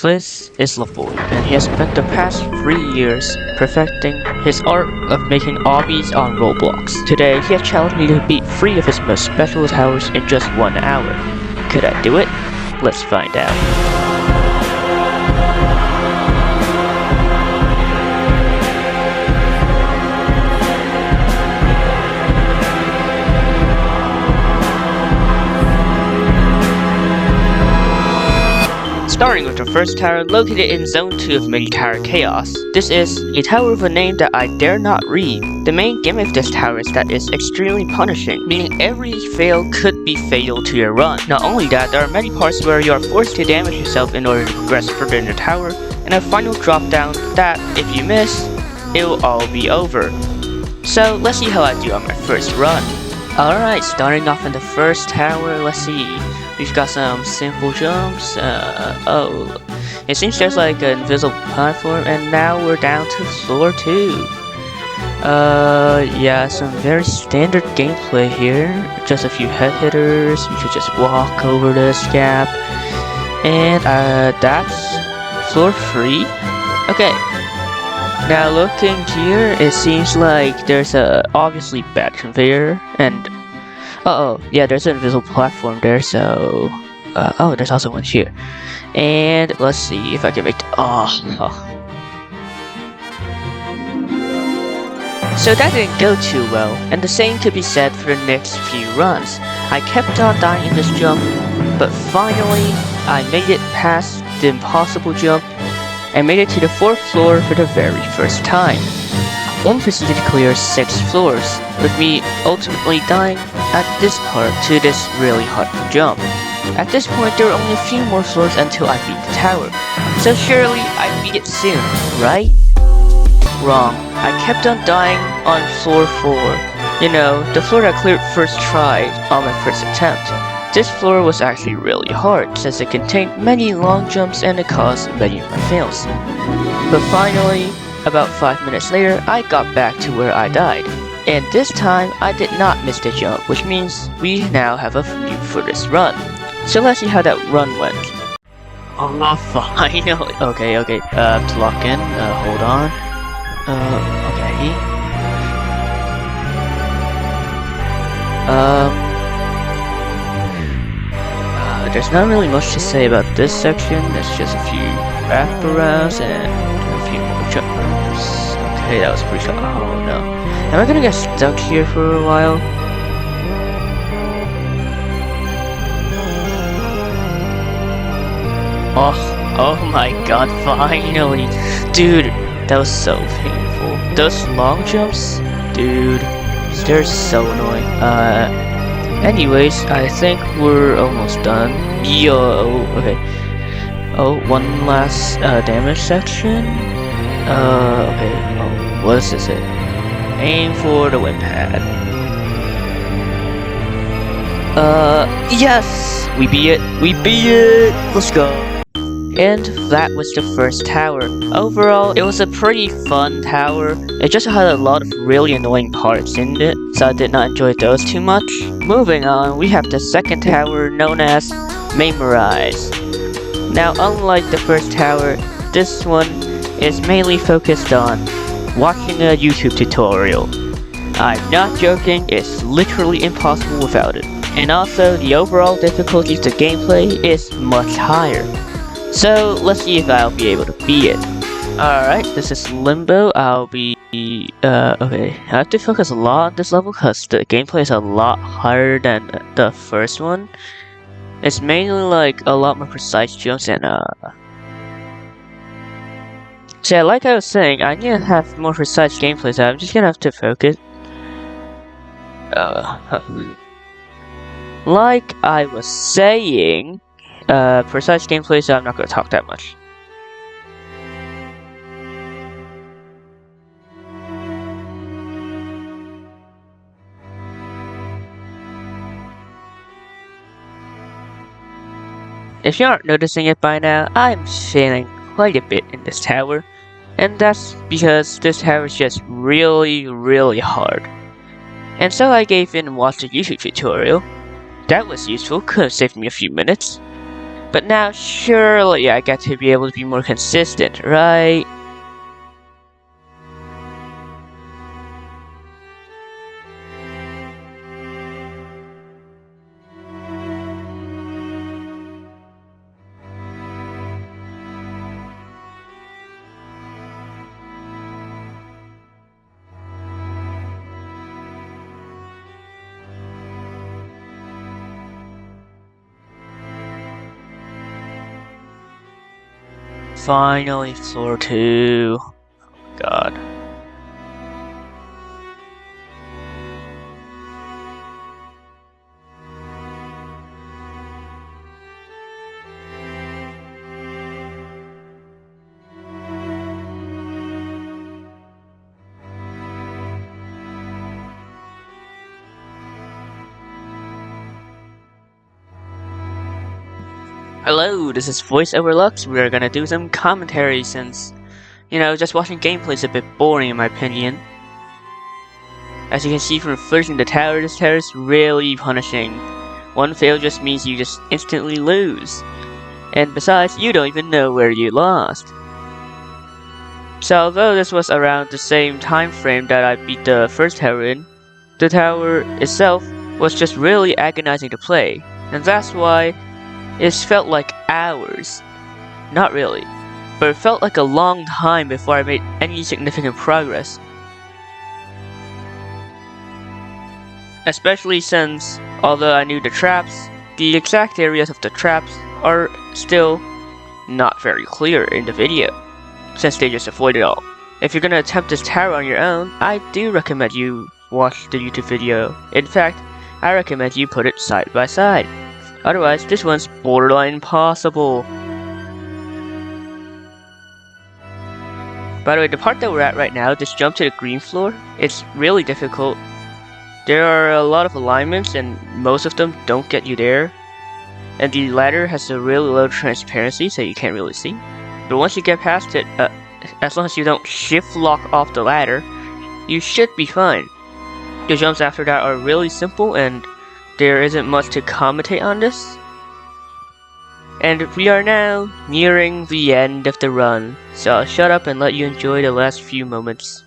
This is LaBoy, and he has spent the past 3 years perfecting his art of making obbies on Roblox. Today, he has challenged me to beat 3 of his most special towers in just 1 hour. Could I do it? Let's find out. Starting with the first tower located in Zone 2 of Mini Tower Chaos. This is a tower with a name that I dare not read. The main gimmick of this tower is that it's extremely punishing, meaning every fail could be fatal to your run. Not only that, there are many parts where you are forced to damage yourself in order to progress further in the tower, and a final drop down that, if you miss, it will all be over. So let's see how I do on my first run. Alright, starting off in the first tower, let's see. We've got some simple jumps. Oh, it seems there's like an invisible platform, and now we're down to floor 2. Yeah, some very standard gameplay here. Just a few head hitters. You could just walk over this gap, and that's floor 3. Okay. Now looking here, it seems like there's a obviously bad conveyor, and oh, yeah, there's an invisible platform there, so... oh, there's also one here. And let's see if I can make... So that didn't go too well, and the same could be said for the next few runs. I kept on dying in this jump, but finally, I made it past the impossible jump, and made it to the 4th floor for the very first time. Then proceeded to clear 6 floors, with me ultimately dying at this part to this really hard jump. At this point, there were only a few more floors until I beat the tower, so surely I'd beat it soon, right? Wrong. I kept on dying on floor 4. You know, the floor that I cleared first try on my first attempt. This floor was actually really hard, since it contained many long jumps and it caused many of my fails. But finally, about 5 minutes later, I got back to where I died. And this time, I did not miss the jump, which means we now have a view for this run. So let's see how that run went. Oh, finally. Okay. To lock in, hold on. Okay. There's not really much to say about this section. It's just a few wraparounds and a few more jumps. Okay, that was pretty short. Oh no. Am I gonna get stuck here for a while? Oh my god, finally! Dude, that was so painful. Those long jumps? Dude, they're so annoying. Anyways, I think we're almost done. Yo, okay. Oh, one last damage section. Okay. Oh, what is this? Aim for the win pad. Yes! We beat it! We beat it! Let's go! And that was the first tower. Overall, it was a pretty fun tower. It just had a lot of really annoying parts in it, so I did not enjoy those too much. Moving on, we have the second tower known as Memorize. Now, unlike the first tower, this one is mainly focused on watching a YouTube tutorial. I'm not joking, it's literally impossible without it. And also, the overall difficulty of the gameplay is much higher. So, let's see if I'll be able to beat it. Alright, this is Limbo. I'll be... okay. I have to focus a lot on this level because the gameplay is a lot harder than the first one. It's mainly like a lot more precise jumps and so yeah, like I was saying, I need to have more precise gameplay, so I'm just gonna have to focus. Like I was saying, precise gameplay, so I'm not gonna talk that much. If you aren't noticing it by now, I'm failing quite a bit in this tower. And that's because this tower is just really hard. And so I gave in and watched a YouTube tutorial. That was useful, could have saved me a few minutes. But now, surely I get to be able to be more consistent, right? Finally, floor 2. Oh my god. Hello, this is VoiceOver Lux. We are gonna do some commentary since, just watching gameplay is a bit boring in my opinion. As you can see from flipping the tower, this tower is really punishing. One fail just means you just instantly lose. And besides, you don't even know where you lost. So although this was around the same time frame that I beat the first tower in, the tower itself was just really agonizing to play. And that's why it felt like hours. Not really, but it felt like a long time before I made any significant progress. Especially since, although I knew the traps, the exact areas of the traps are still not very clear in the video, since they just avoid it all. If you're gonna attempt this tower on your own, I do recommend you watch the YouTube video. In fact, I recommend you put it side by side. Otherwise, this one's borderline impossible. By the way, the part that we're at right now, this jump to the green floor, it's really difficult. There are a lot of alignments and most of them don't get you there. And the ladder has a really low transparency so you can't really see. But once you get past it, as long as you don't shift lock off the ladder, you should be fine. The jumps after that are really simple and there isn't much to commentate on this. And we are now nearing the end of the run, so I'll shut up and let you enjoy the last few moments.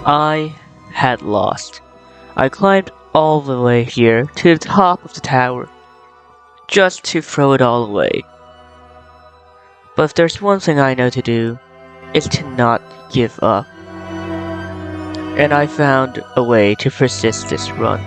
I had lost. I climbed all the way here to the top of the tower, just to throw it all away. But if there's one thing I know to do, it's to not give up. And I found a way to persist this run.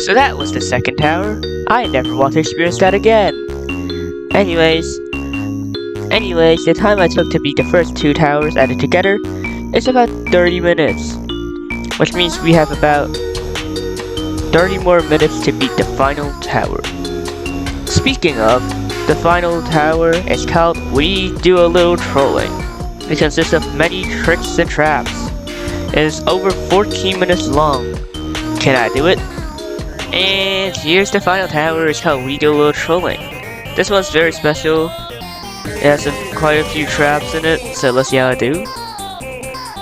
So that was the second tower. I never want to experience that again. Anyways, the time I took to beat the first two towers added together is about 30 minutes. Which means we have about 30 more minutes to beat the final tower. Speaking of, the final tower is called We Do a Little Trolling. It consists of many tricks and traps. It is over 14 minutes long. Can I do it? And here's the final tower. It's called We Do a Little Trolling. This one's very special. It has quite a few traps in it, so let's see how I do.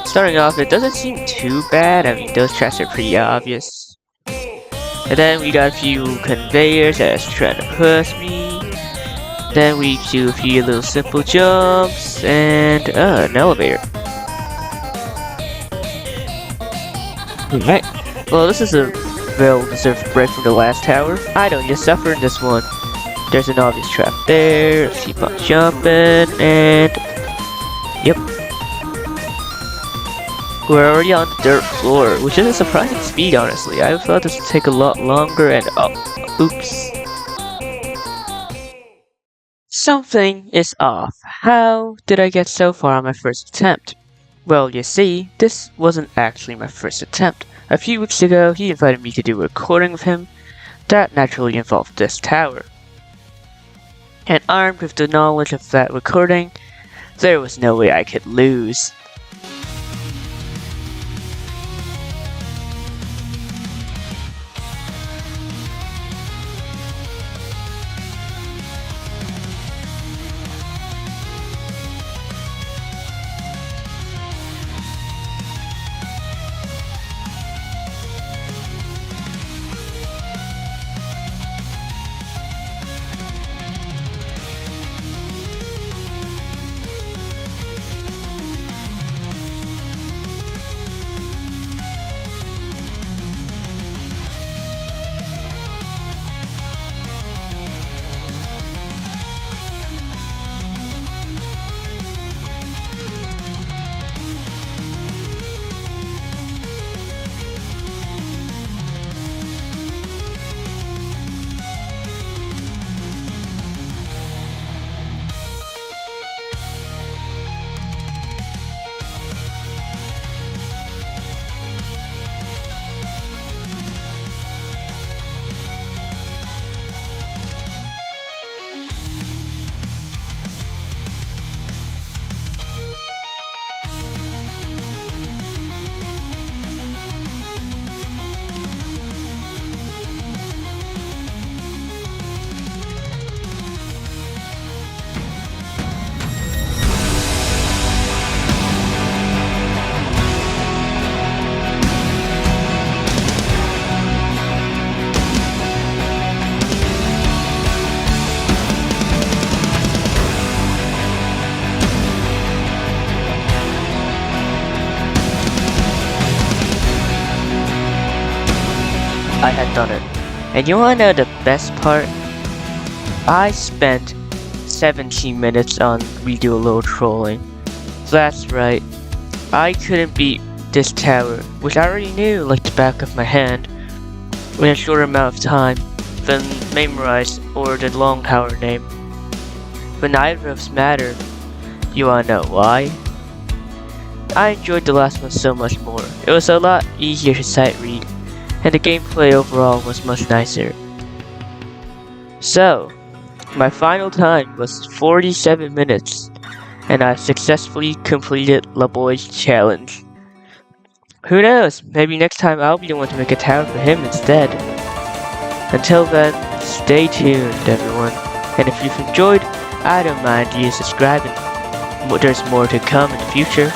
Starting off, it doesn't seem too bad. I mean, those traps are pretty obvious. And then we got a few conveyors that's trying to push me. Then we do a few little simple jumps and an elevator. Alright, well this is a well-deserved break from the last tower. I don't just suffer in this one. There's an obvious trap there, let's keep on jumping, and... Yep. We're already on the dirt floor, which is a surprising speed honestly. I thought this would take a lot longer and oops. Something is off. How did I get so far on my first attempt? Well, you see, this wasn't actually my first attempt. A few weeks ago, he invited me to do a recording with him. That naturally involved this tower. And armed with the knowledge of that recording, there was no way I could lose. I had done it. And you wanna know the best part? I spent 17 minutes on redo a little trolling. That's right. I couldn't beat this tower, which I already knew like the back of my hand, in a short amount of time than memorize or the long tower name. But neither of us mattered. You wanna know why? I enjoyed the last one so much more. It was a lot easier to sight read, and the gameplay overall was much nicer. So, my final time was 47 minutes, and I successfully completed La Boy's challenge. Who knows, maybe next time I'll be the one to make a tower for him instead. Until then, stay tuned everyone, and if you've enjoyed, I don't mind you subscribing. There's more to come in the future.